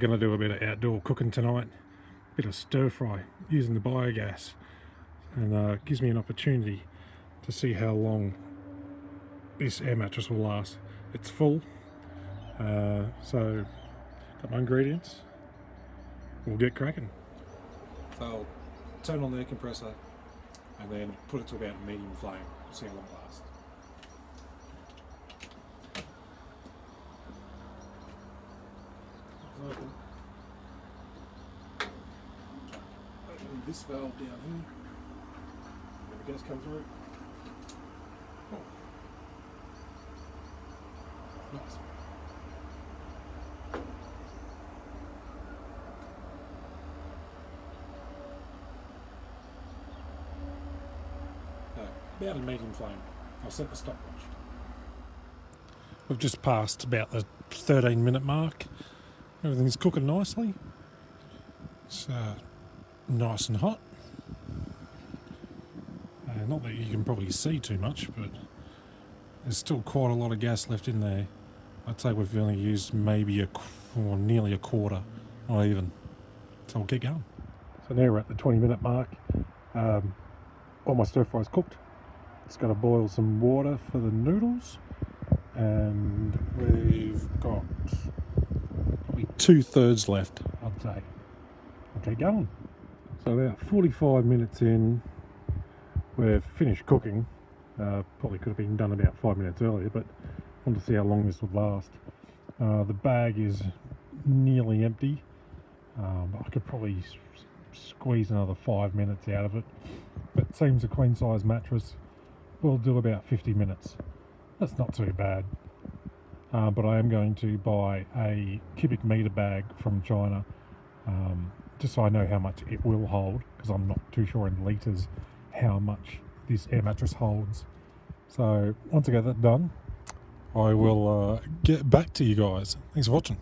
Probably going to do a bit of outdoor cooking tonight, a bit of stir fry using the biogas, and gives me an opportunity to see how long this air mattress will last. It's full, so got my ingredients. We'll get cracking. So I'll turn on the air compressor and then put it to about medium flame. See how long it lasts. Open this valve down here. Let the gas come through. Oh. Nice. About a medium flame. I'll set the stopwatch. We've just passed about the 13-minute mark. Everything's cooking nicely. It's nice and hot. Not that you can probably see too much, but there's still quite a lot of gas left in there. I'd say we've only used maybe nearly a quarter, not even. So we'll keep going. So now we're at the 20-minute mark. All my stir fry's cooked. It's going to boil some water for the noodles, and we've got probably 2/3 left, I'd say. I'll keep going. So about 45 minutes in, we're finished cooking. Probably could have been done about 5 minutes earlier, but I wanted to see how long this would last. The bag is nearly empty. I could probably squeeze another 5 minutes out of it, but it seems a queen size mattress will do about 50 minutes. That's not too bad. But I am going to buy a cubic meter bag from China, just so I know how much it will hold, because I'm not too sure in litres how much this air mattress holds. So once I get that done, I will get back to you guys. Thanks for watching.